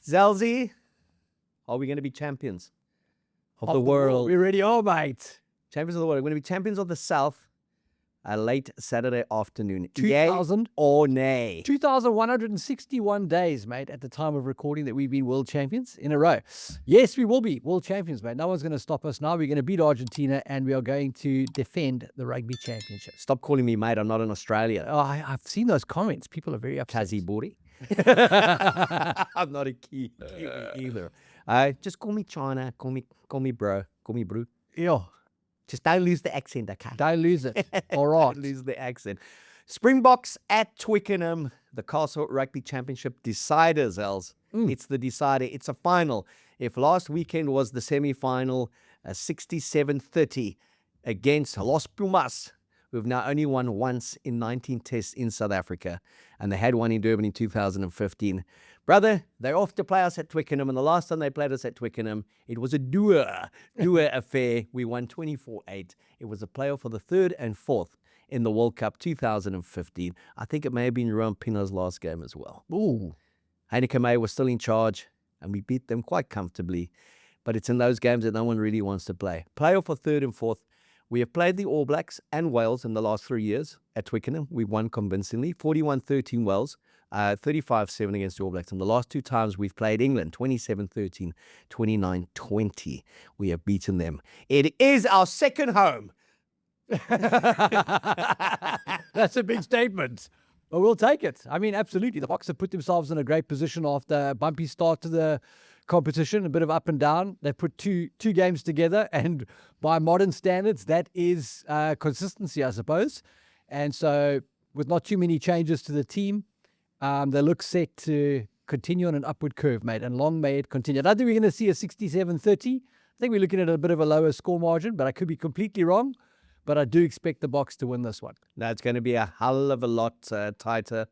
Zelzy, are we going to be champions of the world? We already are, mate. Champions of the world. We're going to be champions of the South. A late Saturday afternoon. 2000 Yay or nay? 2,161 days, mate, at the time of recording that we've been world champions in a row. Yes, we will be world champions, mate. No one's going to stop us now. We're going to beat Argentina and we are going to defend the rugby championship. Stop calling me mate. I'm not in Australia. Oh, I've seen those comments. People are very upset. Kazi Buri. I'm not a Kiwi either. Just call me China. Call me bro. Call me bro. Yeah. Just don't lose the accent, okay? Don't lose it. All right. Don't lose the accent. Springboks at Twickenham, the Castle Rugby Championship decider, Zels. It's the decider. It's a final. If last weekend was the semi-final, 67-30 against Los Pumas, who've now only won once in 19 tests in South Africa, and they had one in Durban in 2015. Brother, they're off to play us at Twickenham, and the last time they played us at Twickenham, it was a doer affair. We won 24-8. It was a playoff for the third and fourth in the World Cup 2015. I think it may have been Rowan Pino's last game as well. Ooh. Heineken May was still in charge, and we beat them quite comfortably. But it's in those games that no one really wants to play. Playoff for third and fourth. We have played the All Blacks and Wales in the last 3 years at Twickenham. We won convincingly, 41-13 Wales, 35-7 against the All Blacks. And the last two times we've played England, 27-13, 29-20. We have beaten them. It is our second home. That's a big statement. But we'll take it. I mean, absolutely. The Boks have put themselves in a great position after a bumpy start to the competition, a bit of up and down. They put two games together, and by modern standards, that is consistency, I suppose. And so, with not too many changes to the team, they look set to continue on an upward curve, mate, and long may it continue. I don't think we're going to see a 67-30. I think we're looking at a bit of a lower score margin, but I could be completely wrong. But I do expect the Boks to win this one. Now, it's going to be a hell of a lot tighter,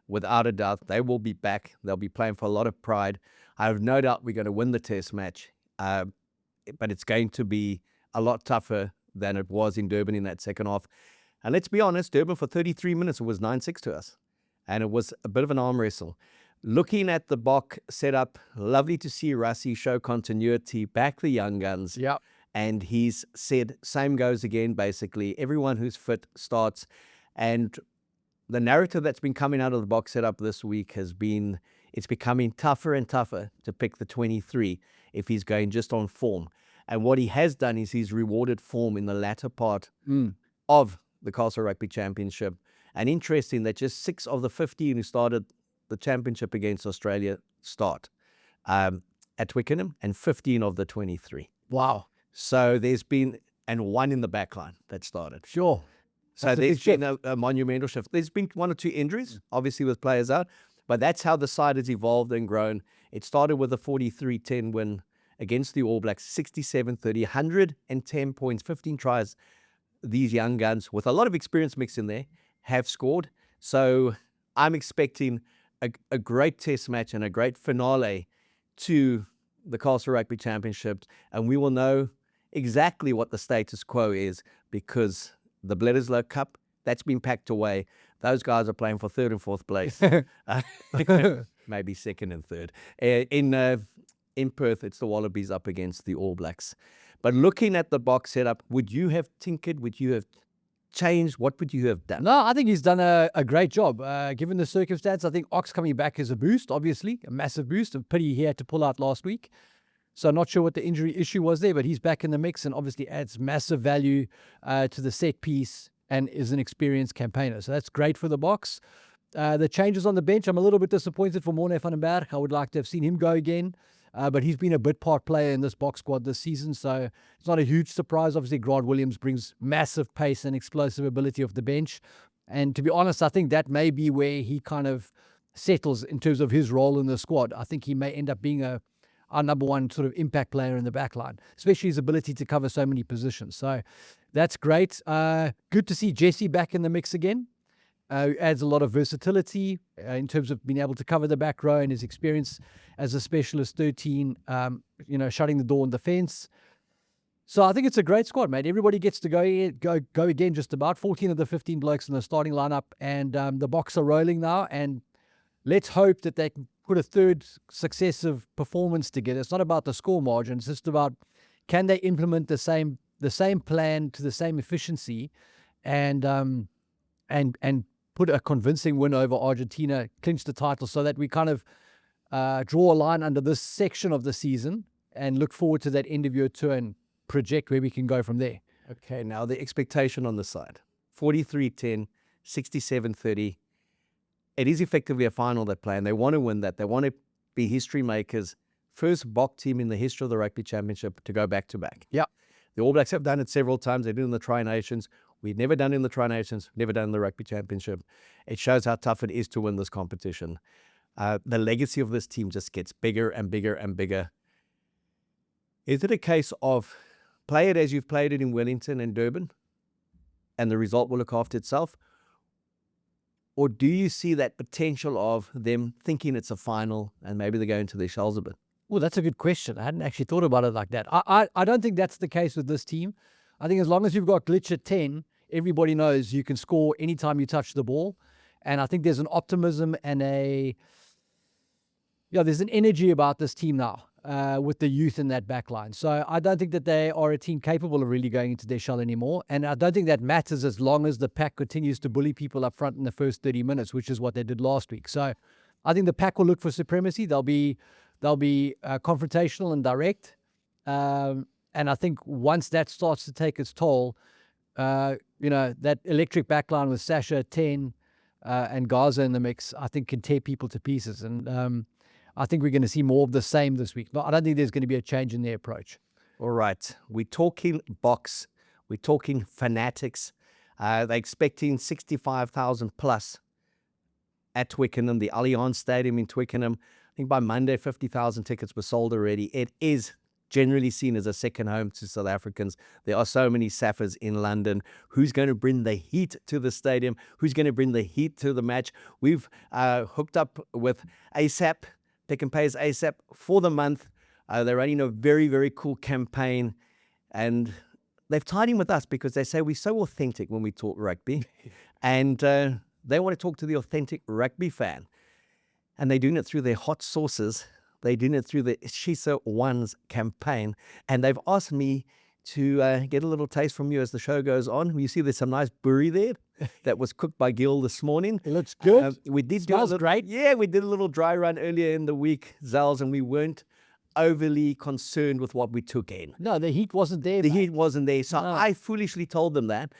without a doubt. They will be back. They'll be playing for a lot of pride. I have no doubt we're going to win the test match, but it's going to be a lot tougher than it was in Durban in that second half. And let's be honest, Durban for 33 minutes, it was 9-6 to us. And it was a bit of an arm wrestle. Looking at the Bok setup, lovely to see Rassie show continuity, back the young guns. Yeah. And he's said, same goes again, basically. Everyone who's fit starts. And the narrative that's been coming out of the Bok setup this week has been, it's becoming tougher and tougher to pick the 23 if he's going just on form. And what he has done is he's rewarded form in the latter part of the Castle Rugby Championship. And interesting that just 6 of the 15 who started the championship against Australia start at Twickenham, and 15 of the 23. Wow. So there's been, and 1 in the back line that started. Sure. So there's been a monumental shift. There's been 1 or 2 injuries, obviously with players out, but that's how the side has evolved and grown. It started with a 43-10 win against the All Blacks, 67-30, 110 points, 15 tries. These young guns, with a lot of experience mixed in there, have scored. So I'm expecting a great test match and a great finale to the Castle Rugby Championship, and we will know exactly what the status quo is, because the Bledisloe Cup, that's been packed away. Those guys are playing for third and fourth place, maybe second and third. In Perth, it's the Wallabies up against the All Blacks. But looking at the Bok setup, would you have tinkered? Would you have changed? What would you have done? No, I think he's done a great job. Given the circumstance, I think Ox coming back is a boost, obviously, a massive boost. A pity he had to pull out last week. So I'm not sure what the injury issue was there, but he's back in the mix and obviously adds massive value to the set piece and is an experienced campaigner. So that's great for the Boks. The changes on the bench, I'm a little bit disappointed for Morne van den Berg. I would like to have seen him go again. But he's been a bit part player in this Bok squad this season, so it's not a huge surprise. Obviously, Grant Williams brings massive pace and explosive ability off the bench. And to be honest, I think that may be where he kind of settles in terms of his role in the squad. I think he may end up being our number one sort of impact player in the back line, especially his ability to cover so many positions. So that's great. Good to see Jesse back in the mix again. Adds a lot of versatility in terms of being able to cover the back row and his experience as a specialist 13, shutting the door on defense. So I think it's a great squad, mate. Everybody gets to go again, just about 14 of the 15 blokes in the starting lineup, and the Boks are rolling now. And let's hope that they can put a third successive performance together. It's not about the score margin. It's just about, can they implement the same plan to the same efficiency, and put a convincing win over Argentina, clinch the title, so that we kind of draw a line under this section of the season and look forward to that end of year tour and project where we can go from there. Okay, now the expectation on the side. 43-10, 67-30. It is effectively a final they're playing. They want to win that. They want to be history makers. First Bok team in the history of the Rugby Championship to go back-to-back. Yeah. The All Blacks have done it several times. They did it in the Tri-Nations. We've never done it in the Tri-Nations, never done it in the Rugby Championship. It shows how tough it is to win this competition. The legacy of this team just gets bigger and bigger and bigger. Is it a case of play it as you've played it in Wellington and Durban, and the result will look after itself? Or do you see that potential of them thinking it's a final and maybe they go into their shells a bit? Well, that's a good question. I hadn't actually thought about it like that. I don't think that's the case with this team. I think as long as you've got glitch at 10, everybody knows you can score anytime you touch the ball. And I think there's an optimism and there's an energy about this team now with the youth in that back line. So I don't think that they are a team capable of really going into their shell anymore. And I don't think that matters as long as the pack continues to bully people up front in the first 30 minutes, which is what they did last week. So I think the pack will look for supremacy. They'll be confrontational and direct. And I think once that starts to take its toll, that electric backline with Sacha at 10 and Gaza in the mix, I think can tear people to pieces. And I think we're going to see more of the same this week. But I don't think there's going to be a change in their approach. All right. We're talking Boks. We're talking fanatics. They're expecting 65,000 plus at Twickenham, the Allianz Stadium in Twickenham. I think by Monday, 50,000 tickets were sold already. It is generally seen as a second home to South Africans. There are so many Saffers in London. Who's going to bring the heat to the stadium? Who's going to bring the heat to the match? We've hooked up with ASAP, Pick and Pay's ASAP for the month. They're running a very, very cool campaign. And they've tied in with us because they say we're so authentic when we talk rugby. And they want to talk to the authentic rugby fan. And they're doing it through their hot sauces. They're doing it through the Shisa Ones campaign. And they've asked me to get a little taste from you as the show goes on. You see there's some nice burri there that was cooked by Gil this morning. It looks good. We did Smells great. Yeah, we did a little dry run earlier in the week, Zels, and we weren't overly concerned with what we took in. No, the heat wasn't there. The heat wasn't there. So I foolishly told them that.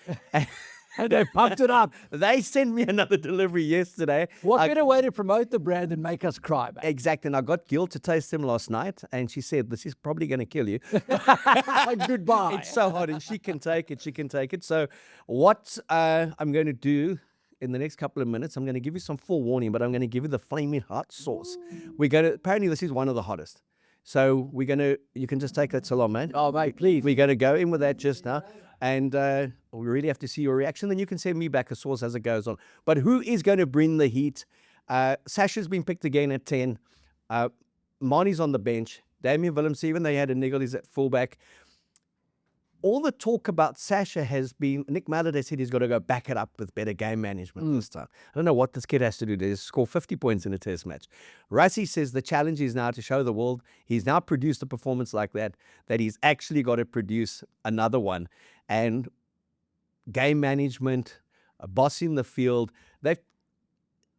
And they pumped it up. They sent me another delivery yesterday. What better way to promote the brand than make us cry, mate? Exactly. And I got Gil to taste them last night, and she said, this is probably going to kill you. Goodbye. It's so hot, and she can take it. She can take it. So what I'm going to do in the next couple of minutes, I'm going to give you some forewarning, but I'm going to give you the flaming hot sauce. Apparently this is one of the hottest. So you can just take that salon, man. Oh, mate, please. We're going to go in with that just now. And we really have to see your reaction. Then you can send me back a sauce as it goes on. But who is going to bring the heat? Sacha's been picked again at 10. Marnie's on the bench. Damian Willems, even though he had a niggle, he's at fullback. All the talk about Sacha has been, Nick Maladay said he's got to go back it up with better game management this time. I don't know what this kid has to do to score 50 points in a test match. Rassie says the challenge is now to show the world he's now produced a performance like that he's actually got to produce another one. And game management, a boss in the field, they've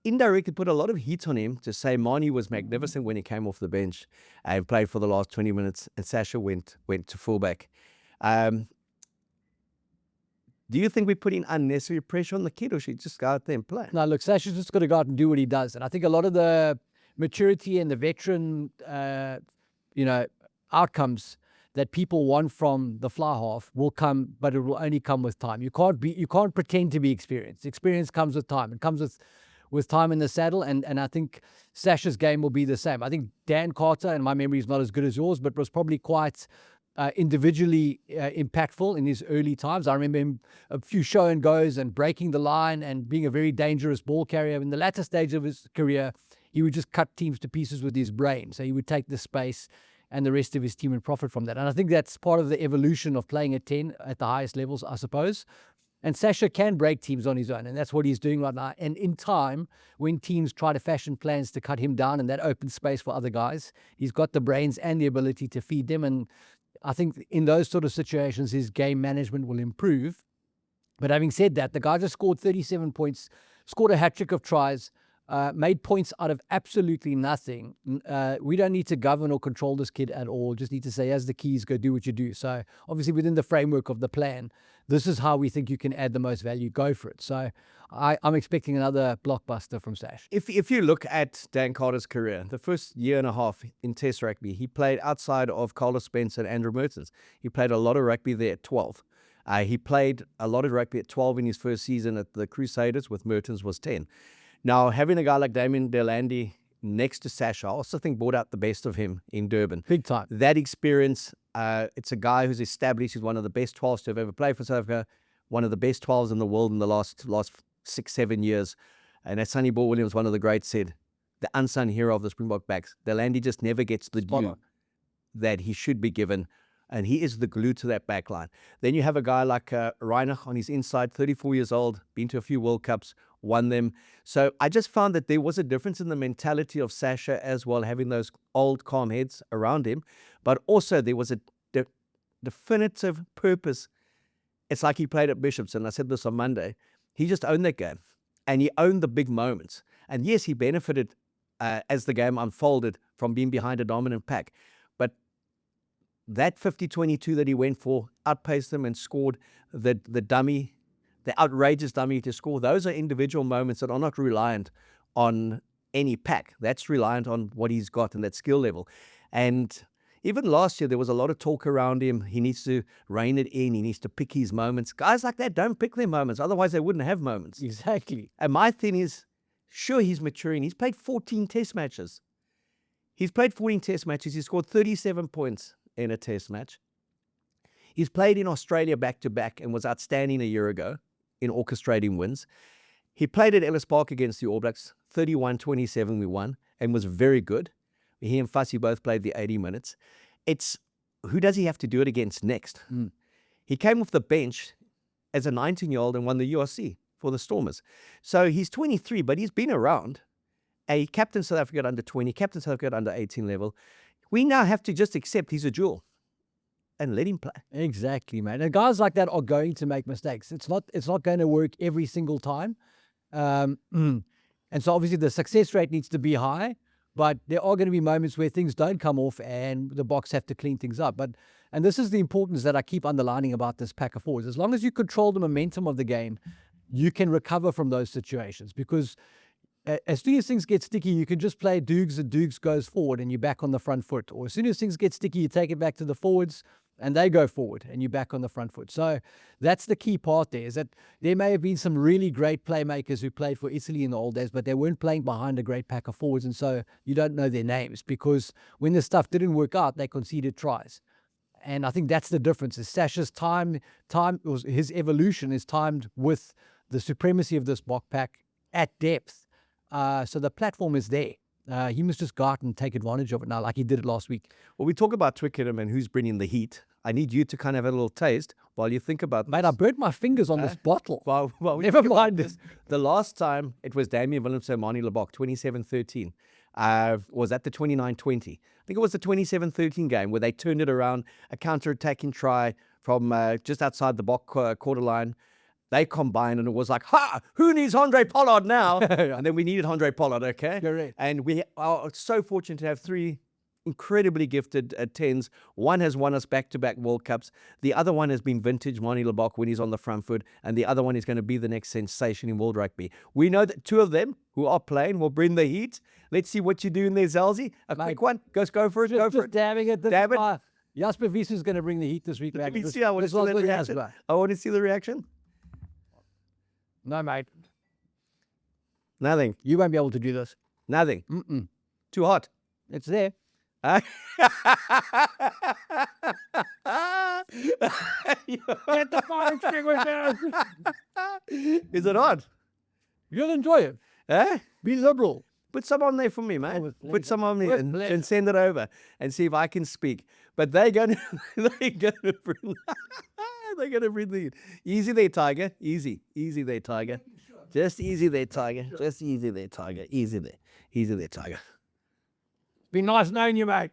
indirectly put a lot of heat on him to say Marnie was magnificent when he came off the bench and played for the last 20 minutes, and Sacha went to fullback. Do you think we're putting unnecessary pressure on the kid, or should he just go out there and play? No, look, Sacha's just got to go out and do what he does. And I think a lot of the maturity and the veteran, outcomes that people want from the fly half will come, but it will only come with time. You can't pretend to be experienced. Experience comes with time. It comes with time in the saddle, and I think Sacha's game will be the same. I think Dan Carter, and my memory is not as good as yours, but was probably quite individually impactful in his early times. I remember him a few show and goes and breaking the line and being a very dangerous ball carrier. In the latter stage of his career, he would just cut teams to pieces with his brain. So he would take the space and the rest of his team would profit from that. And I think that's part of the evolution of playing at 10 at the highest levels, I suppose. And Sacha can break teams on his own, and that's what he's doing right now. And in time, when teams try to fashion plans to cut him down and that opens space for other guys, he's got the brains and the ability to feed them. And I think in those sort of situations, his game management will improve. But having said that, the guy just scored 37 points, scored a hat-trick of tries, made points out of absolutely nothing. We don't need to govern or control this kid at all. Just need to say, here's the keys, go do what you do. So obviously within the framework of the plan, this is how we think you can add the most value. Go for it. So I'm expecting another blockbuster from Sash. If you look at Dan Carter's career, the first year and a half in Test rugby, he played outside of Carlos Spence and Andrew Mertens. He played a lot of rugby there at 12. He played a lot of rugby at 12 in his first season at the Crusaders, with Mertens was 10. Now, having a guy like Damien Delandi next to Sacha, I also think brought out the best of him in Durban. Big time. That experience, it's a guy who's established. He's one of the best 12s to have ever played for South Africa, one of the best 12s in the world in the last 6-7 years. And as Sonny Ball Williams, one of the greats, said, the unsung hero of the Springbok backs, Delandi just never gets the due that he should be given. And he is the glue to that back line. Then you have a guy like Reinach on his inside, 34 years old, been to a few World Cups, won them. So I just found that there was a difference in the mentality of Sacha as well, having those old calm heads around him. But also there was a definitive purpose. It's like he played at Bishops, and I said this on Monday. He just owned that game, and he owned the big moments. And yes, he benefited as the game unfolded from being behind a dominant pack. But that 50-22 that he went for outpaced them and scored the dummy, the outrageous dummy to score. Those are individual moments that are not reliant on any pack. That's reliant on what he's got and that skill level. And even last year, there was a lot of talk around him. He needs to rein it in. He needs to pick his moments. Guys like that don't pick their moments. Otherwise, they wouldn't have moments. Exactly. And my thing is, sure, he's maturing. He's played 14 test matches. He's played 14 test matches. He scored 37 points in a test match. He's played in Australia back-to-back and was outstanding a year ago in orchestrating wins. He played at Ellis Park against the All Blacks, 31-27 we won, and was very good. He and Fussy both played the 80 minutes. It's who does he have to do it against next? He came off the bench as a 19-year-old and won the URC for the Stormers. So he's 23, but he's been around. He captained South Africa at under 20, captained South Africa at under 18 level. We now have to just accept he's a jewel and let him play. Exactly, man. And guys like that are going to make mistakes. It's not going to work every single time. And so obviously the success rate needs to be high, but there are going to be moments where things don't come off and the Boks have to clean things up. And this is the importance that I keep underlining about this pack of forwards. As long as you control the momentum of the game, you can recover from those situations, because as soon as things get sticky, you can just play Dukes and Dukes goes forward and you're back on the front foot. Or as soon as things get sticky, you take it back to the forwards and they go forward and you're back on the front foot. So that's the key part there, is that there may have been some really great playmakers who played for Italy in the old days, but they weren't playing behind a great pack of forwards. And so you don't know their names, because when the stuff didn't work out, they conceded tries. And I think that's the difference. Is Sacha's his evolution is timed with the supremacy of this Bok pack at depth. So the platform is there. He must just go out and take advantage of it now, like he did it last week. Well, we talk about Twickenham and who's bringing the heat. I need you to kind of have a little taste while you think about Mate, I burnt my fingers on this bottle. Well, Never mind this. The last time it was Damien Willemse and Manie Lebok, 27-13. Was that the 29-20? I think it was the 27-13 game where they turned it around, a counter-attacking try from just outside the Bok quarter line. They combined and it was like, who needs Andre Pollard now? And then we needed Andre Pollard, okay? Correct. And we are so fortunate to have three incredibly gifted 10s. One has won us back-to-back World Cups. The other one has been vintage Manie Lebok when he's on the front foot. And the other one is going to be the next sensation in World Rugby. We know that two of them who are playing will bring the heat. Let's see what you do in there, Zelzy. Quick one. Go for it. Go for it. Dabbing it. Dab it. Jasper Wiese is going to bring the heat this week. Let me see. I want to see the reaction. I want to see the reaction. No, mate. Nothing. You won't be able to do this. Nothing. Mm-mm. Too hot. It's there. Get the fire extinguisher. Is it hot? You'll enjoy it. Eh? Be liberal. Put some on there for me, man. Put some on there and pleasure. send it over and see if I can speak. But they're going to bring They're going to bring the heat. Easy there, Tiger. Easy. Easy there, Tiger. Just easy there, Tiger. Just easy there, Tiger. Easy there. Easy there, Tiger. Been nice knowing you, mate.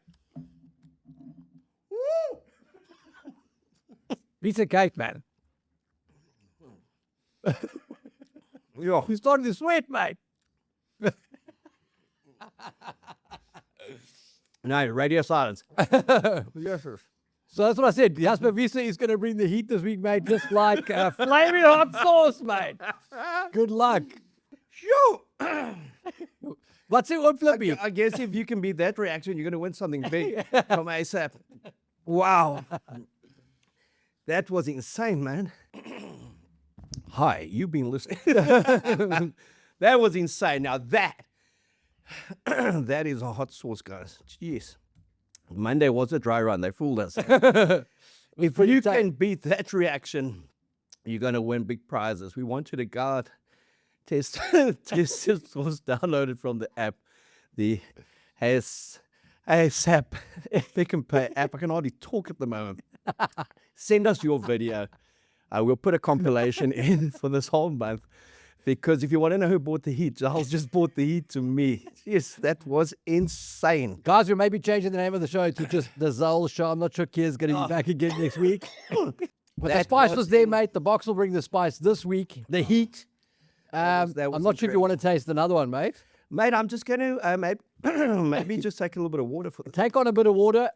Piece of cake, man. Yeah. You started to sweat, mate. No, radio silence. Yes, sir. So that's what I said. Jasper Wiese is going to bring the heat this week, mate, just like flaming hot sauce, mate. Good luck. Sure. What's it on Flippy? I guess if you can beat that reaction, you're going to win something big from ASAP. Wow. That was insane, man. Hi, you've been listening. That was insane. Now that is a hot sauce, guys. Jeez. Monday was a dry run. They fooled us. If you can beat that reaction, you're going to win big prizes. We want you to go out, test sauce downloaded from the app, the ASAP Pick and Pay app. I can hardly talk at the moment. Send us your video. We'll put a compilation in for this whole month. Because if you want to know who bought the heat, Giles just bought the heat to me. Yes, that was insane. Guys, we may be changing the name of the show to just the Zels Show. I'm not sure Keo's going to be back again next week. But the spice was there, mate. The box will bring the spice this week. The heat. I'm not sure if you want to taste another one, mate. Mate, I'm just going to maybe just take a little bit of water for this. Take on a bit of water.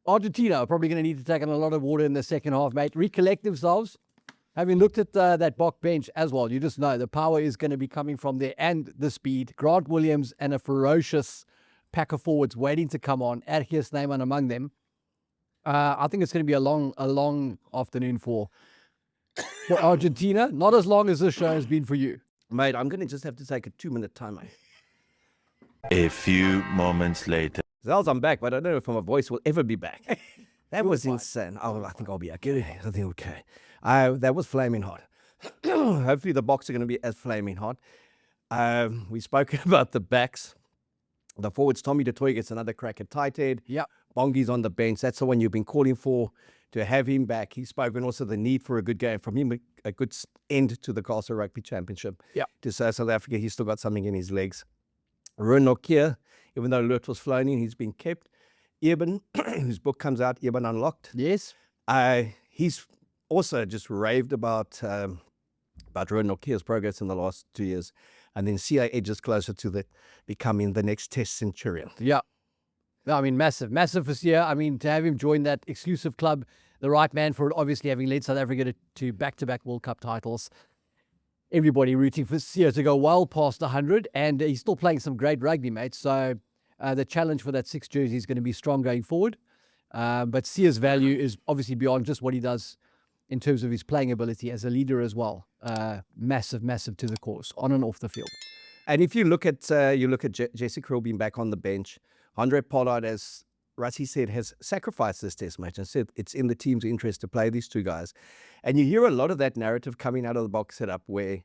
Argentina are probably going to need to take on a lot of water in the second half, mate. Recollect themselves. Having looked at that Bok bench as well, you just know the power is going to be coming from there and the speed. Grant Williams and a ferocious pack of forwards waiting to come on. Erhia Snyman among them. I think it's going to be a long afternoon for Argentina. Not as long as this show has been for you. Mate, I'm going to just have to take a 2-minute time, mate. A few moments later. Zels, I'm back, but I don't know if my voice will ever be back. That was insane. Oh, I think I'll be okay. I think okay. That was flaming hot. Hopefully the Boks are going to be as flaming hot. We've spoken about the backs. The forwards, Tommy de Toy gets another crack at Tighthead. Yep. Bongi's on the bench. That's the one you've been calling for, to have him back. He's spoken also the need for a good game from him, a good end to the Castle Rugby Championship. Yep. To South Africa, he's still got something in his legs. Ruan Nokia, even though Lut was flown in, he's been kept. Eben, whose book comes out, Eben Unlocked. Yes. He's also just raved about Ruan Nokia's progress in the last 2 years. And then CA edges closer to becoming the next Test centurion. Yeah. I mean, massive for Sia. I mean, to have him join that exclusive club, the right man for it, obviously having led South Africa to back-to-back World Cup titles. Everybody rooting for Sia to go well past 100, and he's still playing some great rugby, mate. So the challenge for that 6 jersey is going to be strong going forward. But Sia's value is obviously beyond just what he does in terms of his playing ability as a leader as well. Massive to the cause, on and off the field. And if you look at Jesse Krill being back on the bench, Andre Pollard, as Rassie said, has sacrificed this test match and said it's in the team's interest to play these two guys. And you hear a lot of that narrative coming out of the box setup where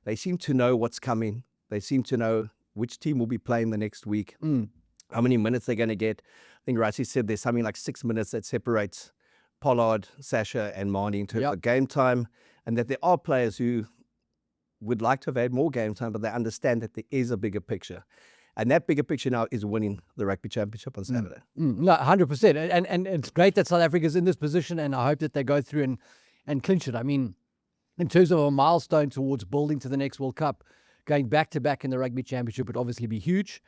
they seem to know what's coming. They seem to know which team will be playing the next week, how many minutes they're going to get. I think Rassie said there's something like 6 minutes that separates Pollard, Sacha, and Marnie in terms of game time, and that there are players who would like to have had more game time, but they understand that there is a bigger picture. And that bigger picture now is winning the Rugby Championship on Saturday. No, 100%. And it's great that South Africa's in this position, and I hope that they go through and clinch it. I mean, in terms of a milestone towards building to the next World Cup, going back-to-back in the Rugby Championship would obviously be huge.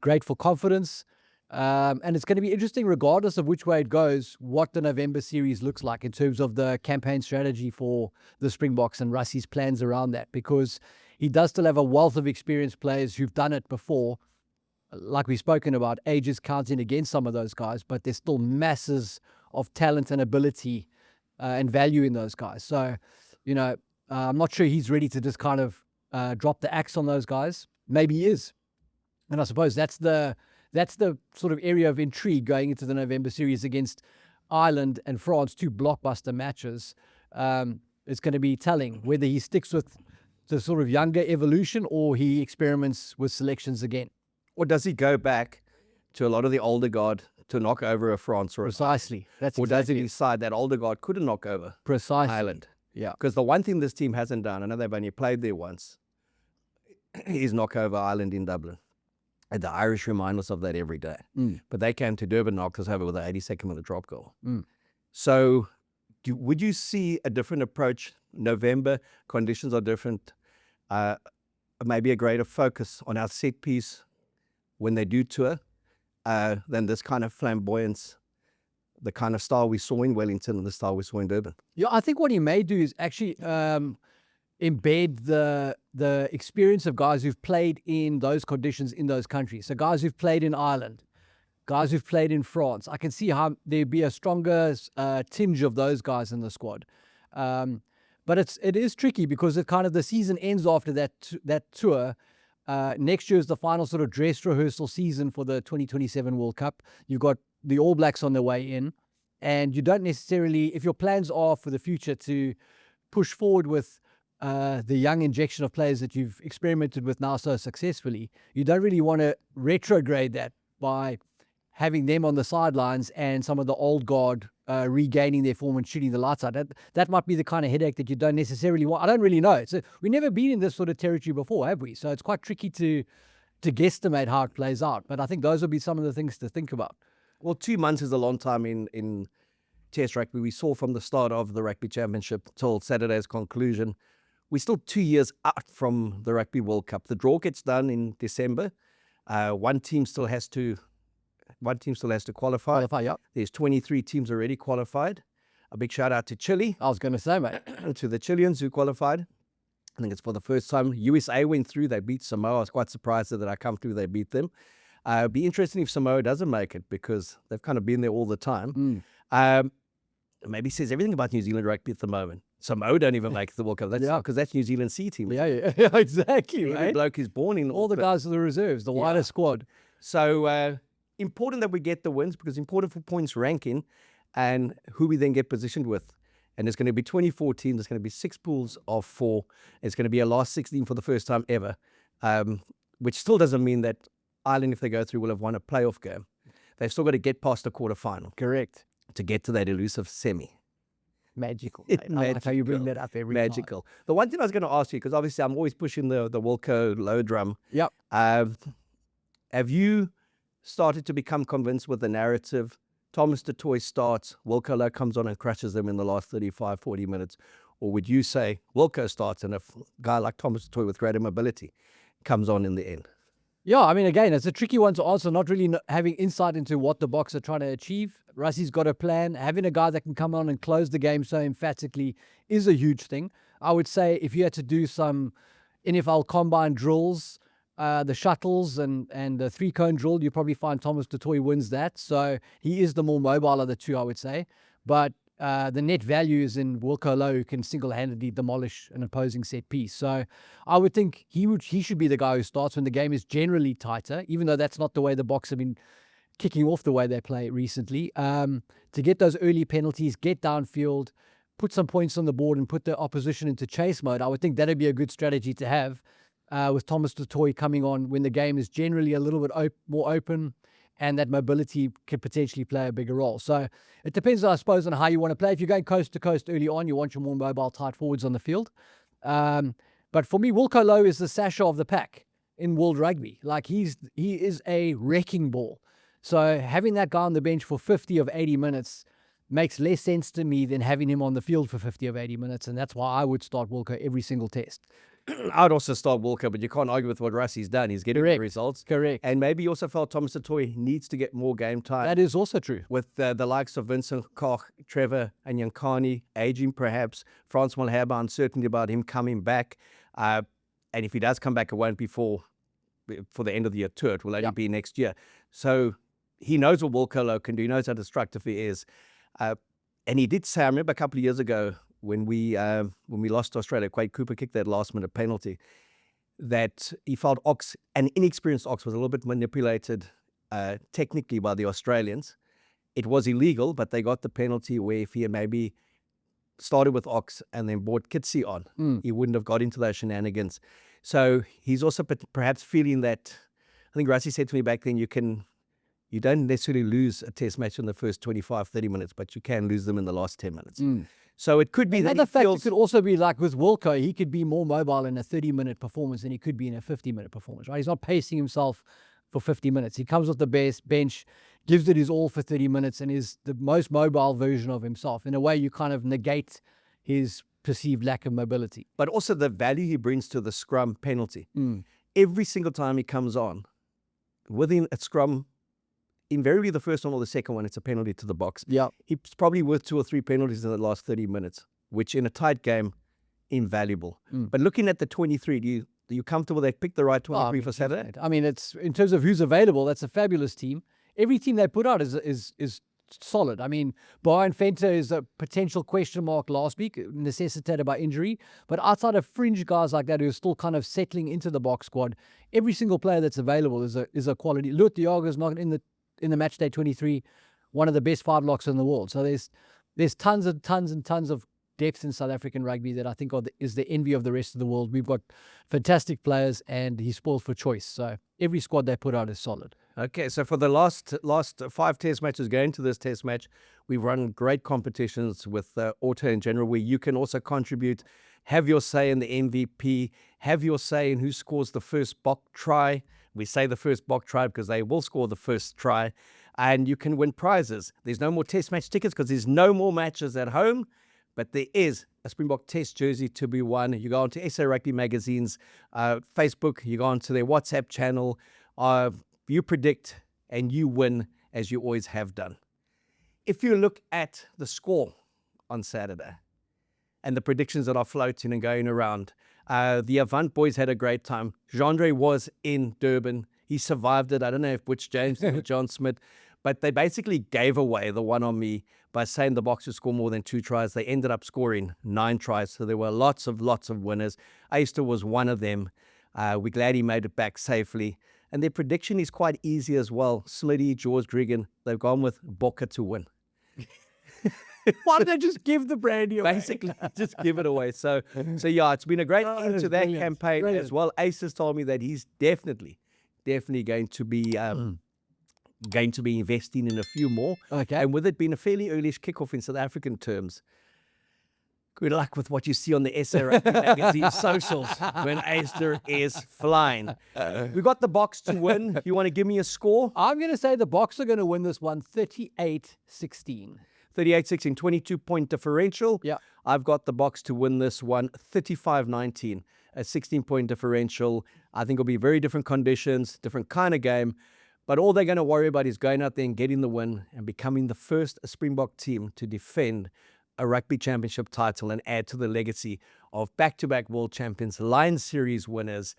Great for confidence. And it's going to be interesting, regardless of which way it goes, what the November series looks like in terms of the campaign strategy for the Springboks and Rassie's plans around that, because he does still have a wealth of experienced players who've done it before. Like we've spoken about, age is counting against some of those guys, but there's still masses of talent and ability and value in those guys. So, you know, I'm not sure he's ready to just kind of drop the axe on those guys. Maybe he is. And I suppose that's the sort of area of intrigue going into the November series against Ireland and France, 2 blockbuster matches. It's going to be telling whether he sticks with the sort of younger evolution or he experiments with selections again. Or does he go back to a lot of the older guard to knock over a France or Precisely. That's or does exactly he decide that Alderweireld couldn't knock over precisely. Ireland? Yeah. Because the one thing this team hasn't done, I know they've only played there once, is knock over Ireland in Dublin. And the Irish remind us of that every day. But they came to Durban, knocked us over with an 82nd minute drop goal. So would you see a different approach? November, conditions are different. Maybe a greater focus on our set piece when they do tour than this kind of flamboyance, the kind of style we saw in Wellington and the style we saw in Durban. Yeah, I think what he may do is actually embed the experience of guys who've played in those conditions in those countries. So guys who've played in Ireland, guys who've played in France. I can see how there'd be a stronger tinge of those guys in the squad. But it is tricky because it kind of the season ends after that tour. Next year is the final sort of dress rehearsal season for the 2027 World Cup. You've got the All Blacks on their way in, and you don't necessarily, if your plans are for the future to push forward with the young injection of players that you've experimented with now so successfully, you don't really want to retrograde that by having them on the sidelines and some of the old guard regaining their form and shooting the lights out. That might be the kind of headache that you don't necessarily want. I don't really know. We've never been in this sort of territory before, have we? So it's quite tricky to guesstimate how it plays out. But I think those will be some of the things to think about. Well, 2 months is a long time in Test rugby. We saw from the start of the Rugby Championship till Saturday's conclusion, we're still 2 years out from the Rugby World Cup. The draw gets done in December. One team still has to qualify. Yeah. There's 23 teams already qualified. A big shout out to Chile. I was going to say, mate. To the Chileans who qualified. I think it's for the first time. USA went through. They beat Samoa. I was quite surprised that I come through. They beat them. It'd be interesting if Samoa doesn't make it because they've kind of been there all the time. Maybe says everything about New Zealand rugby at the moment. Samoa don't even make the World Cup. That's because that's New Zealand C team. Yeah, exactly. Every Right? bloke is born in All the guys are the reserves, the wider squad. So important that we get the wins because important for points ranking and who we then get positioned with. And there's going to be 24 teams. There's going to be 6 pools of 4. It's going to be a last 16 for the first time ever, which still doesn't mean that Ireland, if they go through, will have won a playoff game. They've still got to get past the quarterfinal. Correct. To get to that elusive semi. Magical. Mate. I like how you bring that up every time. Magical. The one thing I was going to ask you, because obviously I'm always pushing the Wilco low drum. Yep. Have you started to become convinced with the narrative? Thomas du Toit starts, Wilco low comes on and crushes them in the last 35, 40 minutes. Or would you say Wilco starts and a guy like Thomas du Toit with greater mobility comes on in the end? Yeah, I mean, again, it's a tricky one to answer, not really having insight into what the Boks are trying to achieve. Russie's got a plan. Having a guy that can come on and close the game so emphatically is a huge thing. I would say if you had to do some NFL combine drills, the shuttles and the 3-cone drill, you probably find Thomas du Toit wins that. So he is the more mobile of the two, I would say. But the net value is in Wilco Low, who can single-handedly demolish an opposing set piece. So I would think he should be the guy who starts when the game is generally tighter, even though that's not the way the Boks have been kicking off the way they play recently. To get those early penalties, get downfield, put some points on the board and put the opposition into chase mode, I would think that'd be a good strategy to have with Thomas du Toit coming on when the game is generally a little bit more open, and that mobility could potentially play a bigger role. So it depends, I suppose, on how you want to play. If you're going coast to coast early on, you want your more mobile, tight forwards on the field. But for me, Wilco Low is the Sacha of the pack in world rugby. Like he is a wrecking ball. So having that guy on the bench for 50 of 80 minutes makes less sense to me than having him on the field for 50 of 80 minutes. And that's why I would start Wilco every single test. I'd also start Wilco, but you can't argue with what Russie's done. He's getting the results. Correct. And maybe you also felt Thomas du Toit needs to get more game time. That is also true. With the likes of Vincent Koch, Trevor and Yankani aging perhaps. Frans will have uncertainty about him coming back. And if he does come back, it won't be for the end of the year tour. It will only be next year. So he knows what Wilco Low can do. He knows how destructive he is. And he did say, I remember a couple of years ago, when we lost to Australia, Quade Cooper kicked that last-minute penalty, that he felt Ox, an inexperienced Ox, was a little bit manipulated technically by the Australians. It was illegal, but they got the penalty where if he had maybe started with Ox and then brought Kitsy on, he wouldn't have got into those shenanigans. So he's also perhaps feeling that, I think Rassie said to me back then, you can You don't necessarily lose a test match in the first 25, 30 minutes, but you can lose them in the last 10 minutes. So it could be that Another he fact, feels... it could also be like with Wilco, he could be more mobile in a 30-minute performance than he could be in a 50-minute performance, right? He's not pacing himself for 50 minutes. He comes off the bench, gives it his all for 30 minutes, and is the most mobile version of himself. In a way, you kind of negate his perceived lack of mobility. But also the value he brings to the scrum penalty. Every single time he comes on, within a scrum, invariably the first one or the second one, it's a penalty to the box. Yeah. He's probably worth 2 or 3 penalties in the last 30 minutes, which in a tight game, invaluable. But looking at the 23, are you comfortable they picked the right 23 for Saturday? I mean, it's in terms of who's available, that's a fabulous team. Every team they put out is solid. I mean, Brian Fenter is a potential question mark last week, necessitated by injury. But outside of fringe guys like that who are still kind of settling into the box squad, every single player that's available is a quality. Lut Diago is not in the match day 23, one of the best 5 locks in the world. So there's tons and tons of depth in South African rugby that I think is the envy of the rest of the world. We've got fantastic players, and he's spoiled for choice. So every squad they put out is solid. Okay, so for the last 5 test matches going to this test match, we've run great competitions with Auto in general, where you can also contribute, have your say in the MVP, have your say in who scores the first Bok try. We say the first Bok try because they will score the first try, and you can win prizes. There's no more test match tickets because there's no more matches at home, but there is a Springbok test jersey to be won. You go onto SA Rugby Magazine's Facebook, you go onto their WhatsApp channel, you predict and you win as you always have done. If you look at the score on Saturday and the predictions that are floating and going around, the Avant boys had a great time. Jeandre was in Durban. He survived it. I don't know if Butch James or John Smith, but they basically gave away the one on me by saying the Boks would score more than 2 tries. They ended up scoring 9 tries, so there were lots of winners. Aister was one of them. We're glad he made it back safely. And their prediction is quite easy as well. Smitty, George Grigan, they've gone with Bokke to win. Why don't they just give the brandy away? Basically, just give it away. So yeah, it's been a great end to that campaign as well. Ace has told me that he's definitely going to be investing in a few more. Okay. And with it being a fairly early kickoff in South African terms, good luck with what you see on the SA Rugby Magazine socials when Aister is flying. We got the Boks to win. You want to give me a score? I'm going to say the Boks are going to win this one 38-16. 38-16, 22-point differential. Yeah. I've got the Boks to win this one 35-19, a 16-point differential. I think it'll be very different conditions, different kind of game. But all they're going to worry about is going out there and getting the win and becoming the first Springbok team to defend a rugby championship title and add to the legacy of back-to-back world champions, Lions Series winners,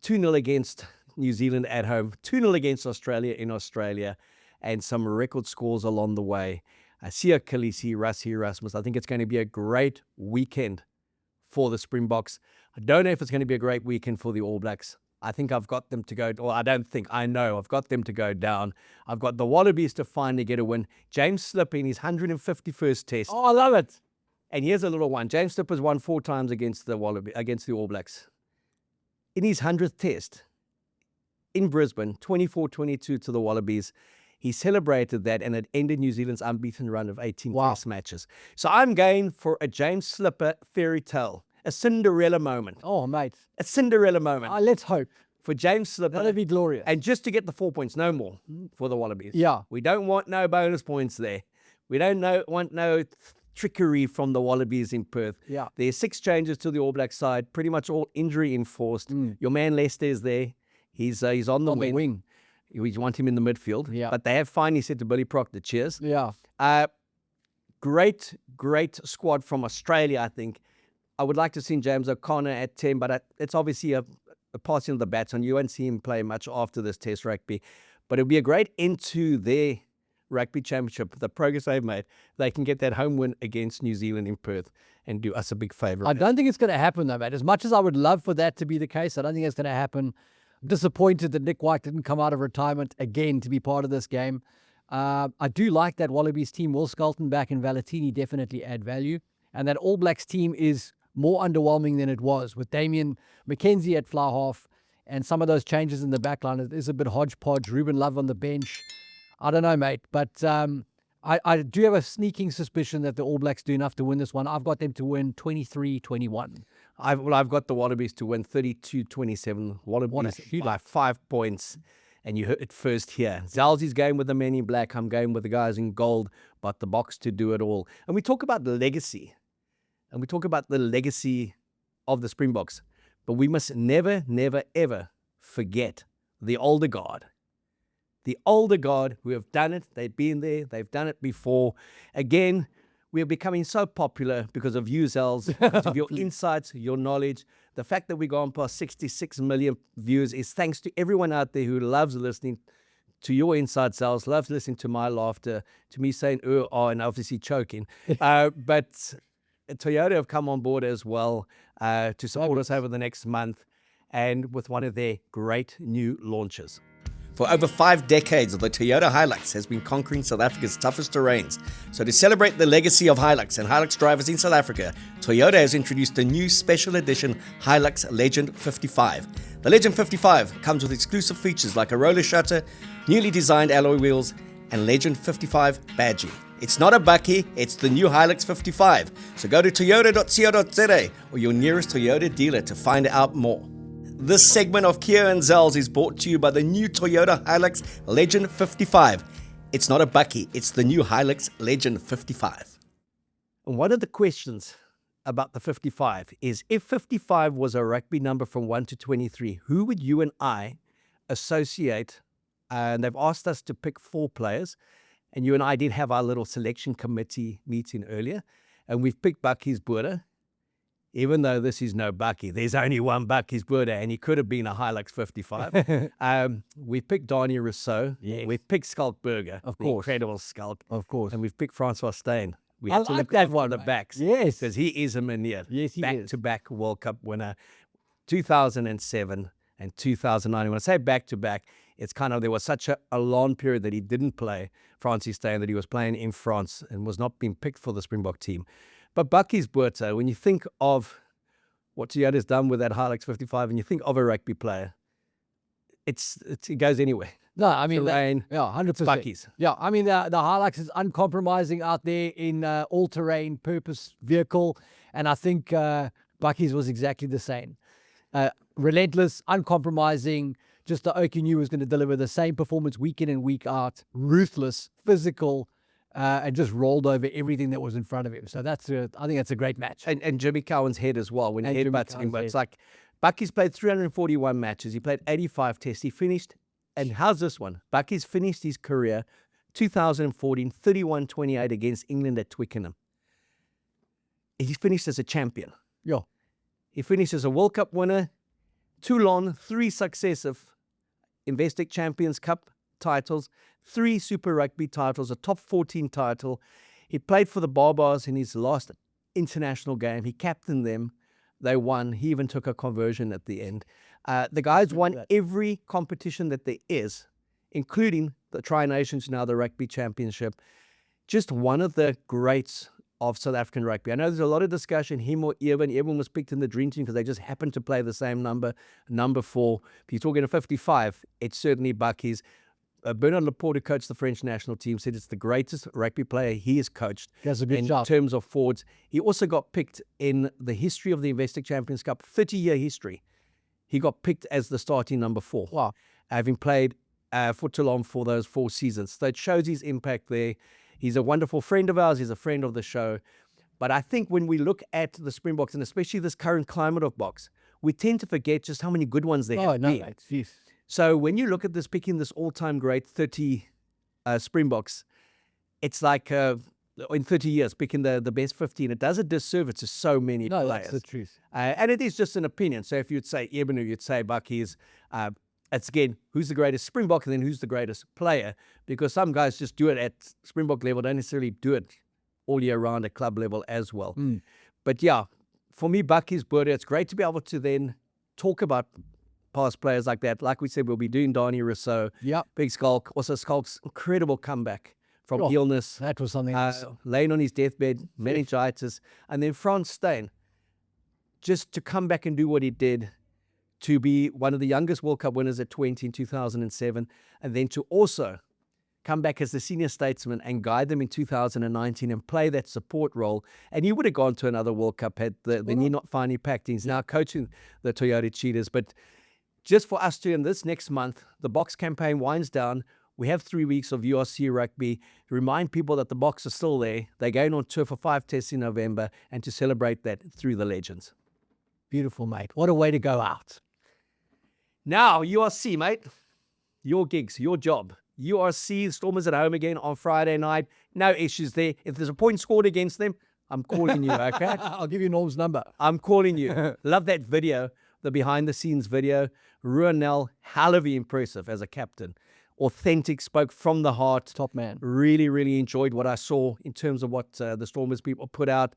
2-0 against New Zealand at home, 2-0 against Australia in Australia, and some record scores along the way. Siya Kolisi, Rassie Erasmus. I think it's going to be a great weekend for the Springboks. I don't know if it's going to be a great weekend for the All Blacks. I think I've got them to go, or I don't think, I know I've got them to go down. I've got the Wallabies to finally get a win. James Slipper in his 151st test. Oh, I love it. And here's a little one. James Slipper's won 4 times against the All Blacks. In his 100th test in Brisbane, 24-22 to the Wallabies, he celebrated that, and it ended New Zealand's unbeaten run of 18 test matches. So I'm going for a James Slipper fairy tale. A Cinderella moment. Oh, mate. A Cinderella moment. Let's hope. For James Slipper. That'd be glorious. And just to get the 4 points, no more for the Wallabies. Yeah. We don't want no bonus points there. We don't want no trickery from the Wallabies in Perth. Yeah. There's 6 changes to the All Black side, pretty much all injury enforced. Your man Lester is there. He's on the wing. We want him in the midfield. Yeah. But they have finally said to Billy Proctor, cheers. Yeah. Great squad from Australia, I think. I would like to see James O'Connor at 10, but it's obviously a passing of the baton. You won't see him play much after this test rugby. But it'll be a great end to their rugby championship, the progress they've made. They can get that home win against New Zealand in Perth and do us a big favour. I don't think it's going to happen, though, mate. As much as I would love for that to be the case, I don't think it's going to happen. I'm disappointed that Nick White didn't come out of retirement again to be part of this game. I do like that Wallabies team. Will Skelton back and Valentini definitely add value. And that All Blacks team is more underwhelming than it was, with Damien McKenzie at fly half and some of those changes in the back line. It is a bit hodgepodge. Ruben Love on the bench. I don't know, mate, but I do have a sneaking suspicion that the All Blacks do enough to win this one. I've got them to win 23-21. I've got the Wallabies to win 32-27. Wallabies by 5 points. And you heard it first here. Zels going with the men in black. I'm going with the guys in gold, but the box to do it all. And we talk about the legacy. And we talk about the legacy of the Springboks. But we must never, never, ever forget the older guard. The older guard who have done it. They've been there. They've done it before. Again, we are becoming so popular because of you, Zels, because of your insights, your knowledge. The fact that we gone past 66 million views is thanks to everyone out there who loves listening to your insights, Zels, loves listening to my laughter, to me saying, and obviously choking. But Toyota have come on board as well to support us over the next month and with one of their great new launches. For over 5 decades, the Toyota Hilux has been conquering South Africa's toughest terrains. So to celebrate the legacy of Hilux and Hilux drivers in South Africa, Toyota has introduced a new special edition Hilux Legend 55. The Legend 55 comes with exclusive features like a roller shutter, newly designed alloy wheels, and Legend 55 badging. It's not a bakkie, it's the new Hilux 55. So go to toyota.co.za or your nearest Toyota dealer to find out more. This segment of Keo and Zels is brought to you by the new Toyota Hilux Legend 55. It's not a bakkie, it's the new Hilux Legend 55. And one of the questions about the 55 is, if 55 was a rugby number from 1 to 23, who would you and I associate? And they've asked us to pick 4 players. And you and I did have our little selection committee meeting earlier. And we've picked Bakkie's Boerder. Even though this is no bakkie, there's only one Bakkie's Boerder, and he could have been a Hilux 55. We've picked Dani Rousseau. Yes. We've picked Skalkberger, of the course, incredible Skalk. of course, And we've picked Francois Steyn. We I have to like look that at one, the mate. backs. Yes, Because he is a manier. Yes, he is. Back-to-back World Cup winner, 2007 and 2009. When I say back-to-back, it's kind of, there was such a long period that he didn't play, Francis Steyn, that he was playing in France and was not being picked for the Springbok team. But Bakkie's Boerder, when you think of what Toyota's done with that Hilux 55, and you think of a rugby player, it goes anywhere. No, I mean, Terrain, 100%. Bakkies. Yeah, I mean, the Hilux is uncompromising out there in all-terrain purpose vehicle, and I think Bakkies was exactly the same. Relentless, uncompromising, just the Oki knew was going to deliver the same performance week in and week out, ruthless, physical, and just rolled over everything that was in front of him. So I think that's a great match. And Jimmy Cowan's head as well, when he And Jimmy headbutts him. Cowan's But it's head. like, Bakkie's played 341 matches. He played 85 tests. He finished, and how's this one? Bakkie's finished his career 2014, 31-28 against England at Twickenham. He finished as a champion. Yeah. He finished as a World Cup winner, Toulon, 3 successive Investec Champions Cup titles, 3 Super Rugby titles, a top 14 title. He played for the Barbars in his last international game. He captained them. They won. He even took a conversion at the end. The guy's won every competition that there is, including the Tri-Nations, now the Rugby Championship. Just one of the greats of South African rugby. I know there's a lot of discussion, him or Ewan. Ewan was picked in the dream team because they just happened to play the same number 4. If you're talking to 55, it's certainly Bakkie's. Bernard Laporte, who coached the French national team, said it's the greatest rugby player he has coached That's a good in job. terms of forwards. He also got picked in the history of the Investec Champions Cup, 30-year history. He got picked as the starting number 4. Wow. Having played for Toulon for those 4 seasons. So it shows his impact there. He's a wonderful friend of ours. He's a friend of the show. But I think when we look at the Springboks, and especially this current climate of Boks, we tend to forget just how many good ones there have been. Mate, jeez. So when you look at this, picking this all-time great 30 Springboks, it's like in 30 years, picking the best 15, it does a disservice to so many No, players. that's the truth. And it is just an opinion. So if you'd say Ebenu, you'd say Bakkie's. It's again, who's the greatest Springbok and then who's the greatest player? Because some guys just do it at Springbok level, don't necessarily do it all year round at club level as well. But yeah, for me, Bakkie's Boerder, it's great to be able to then talk about past players like that. Like we said, we'll be doing Dani Rousseau, Yep. Big Skalk, also Skalk's incredible comeback from illness, That was something else. laying on his deathbed, meningitis, and then Frans Steyn, just to come back and do what he did, to be one of the youngest World Cup winners at 20 in 2007, and then to also come back as the senior statesman and guide them in 2019 and play that support role. And he would have gone to another World Cup had the knee not finally packed. He's now coaching the Toyota Cheetahs. But just for us to, in this next month, the Boks campaign winds down. We have 3 weeks of URC rugby. Remind people that the Boks are still there. They're going on tour for 5 tests in November, and to celebrate that through the Legends. Beautiful, mate. What a way to go out. Now, URC, mate. Your gigs, your job. URC, Stormers at home again on Friday night. No issues there. If there's a point scored against them, I'm calling you, okay? I'll give you Norm's number. I'm calling you. Love that video, the behind-the-scenes video. Ruanel, hell of impressive as a captain. Authentic, spoke from the heart. Top man. Really, really enjoyed what I saw in terms of what the Stormers people put out.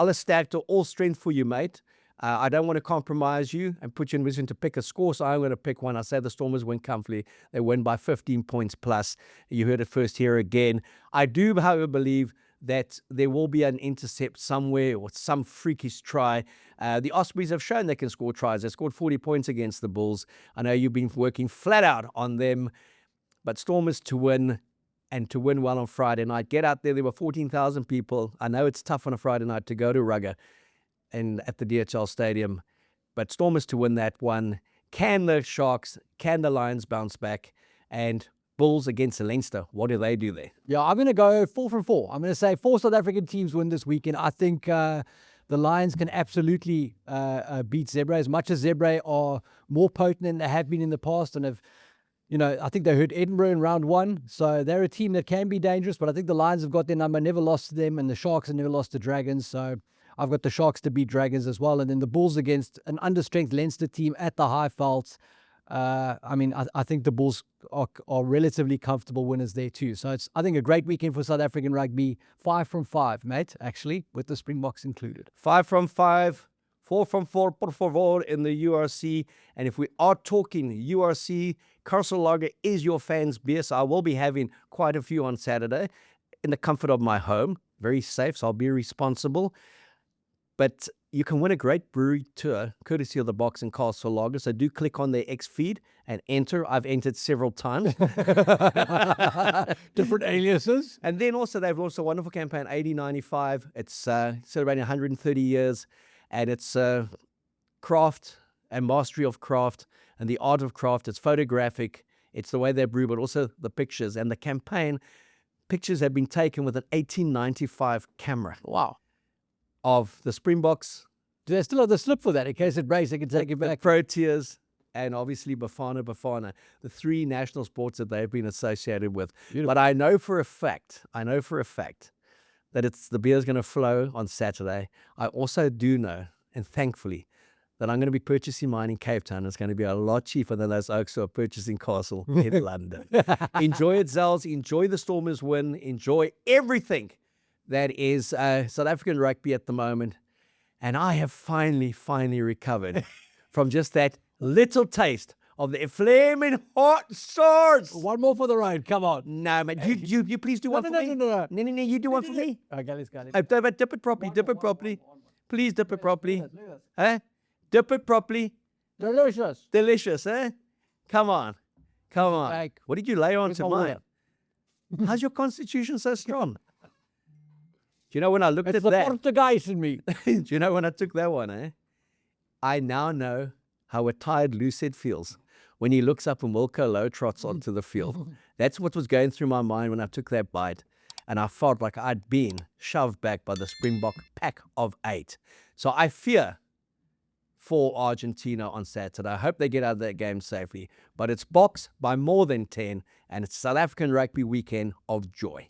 Alistair, all strength for you, mate. I don't want to compromise you and put you in a position to pick a score, so I'm going to pick one. I say the Stormers win comfortably. They win by 15 points plus. You heard it first here again. I do, however, believe that there will be an intercept somewhere or some freakish try. The Ospreys have shown they can score tries. They scored 40 points against the Bulls. I know you've been working flat out on them, but Stormers to win, and to win well on Friday night. Get out there. There were 14,000 people. I know it's tough on a Friday night to go to Rugby and at the DHL Stadium, but Stormers to win that one. Can the Sharks, can the Lions bounce back? And Bulls against Leinster, what do they do there? Yeah, I'm going to go 4 from 4. I'm going to say 4 South African teams win this weekend. I think the Lions can absolutely beat Zebra, as much as Zebra are more potent than they have been in the past and have, I think they hurt Edinburgh in round 1. So they're a team that can be dangerous, but I think the Lions have got their number, never lost to them, and the Sharks have never lost to Dragons. So I've got the Sharks to beat Dragons as well. And then the Bulls against an understrength Leinster team at the Highvelds. I think the Bulls are relatively comfortable winners there too. So it's, I think, a great weekend for South African rugby. 5 from 5, mate, actually, with the Springboks included. 5 from 5, 4 from 4, por favor, in the URC. And if we are talking URC, Castle Lager is your fans' beer. So I will be having quite a few on Saturday in the comfort of my home. Very safe, so I'll be responsible. But you can win a great brewery tour, courtesy of the Boks and Castle Lager. So do click on their X feed and enter. I've entered several times. Different aliases. And then also they've launched a wonderful campaign, 8095. It's celebrating 130 years. And it's craft and mastery of craft and the art of craft. It's photographic. It's the way they brew, but also the pictures. And the campaign, pictures have been taken with an 1895 camera. Wow. Of the Springboks. Do they still have the slip for that in case it breaks? They can take it back. Proteas and obviously Bafana, the 3 national sports that they've been associated with. Beautiful. But I know for a fact that the beer's going to flow on Saturday. I also do know, and thankfully, that I'm going to be purchasing mine in Cape Town. It's going to be a lot cheaper than those oaks who are purchasing Castle in London. Enjoy it, Zels. Enjoy the Stormers win. Enjoy everything that is South African rugby at the moment. And I have finally recovered from just that little taste of the flaming hot sauce. One more for the road. Come on. No, man. You please do one for me. No. No, you do one for me. Okay, let's go. Dip it properly. Dip it properly. Please dip it properly. Eh? Dip it properly. Delicious, eh? Come on. What did you lay on to mine? How's your constitution so strong? Do you know when I looked at that? It's the Portuguese in me. Do you know when I took that one, eh? I now know how a tired Lucid feels when he looks up and Wilco Low trots onto the field. That's what was going through my mind when I took that bite. And I felt like I'd been shoved back by the Springbok pack of 8. So I fear for Argentina on Saturday. I hope they get out of that game safely. But it's Boks by more than 10, and it's South African rugby weekend of joy.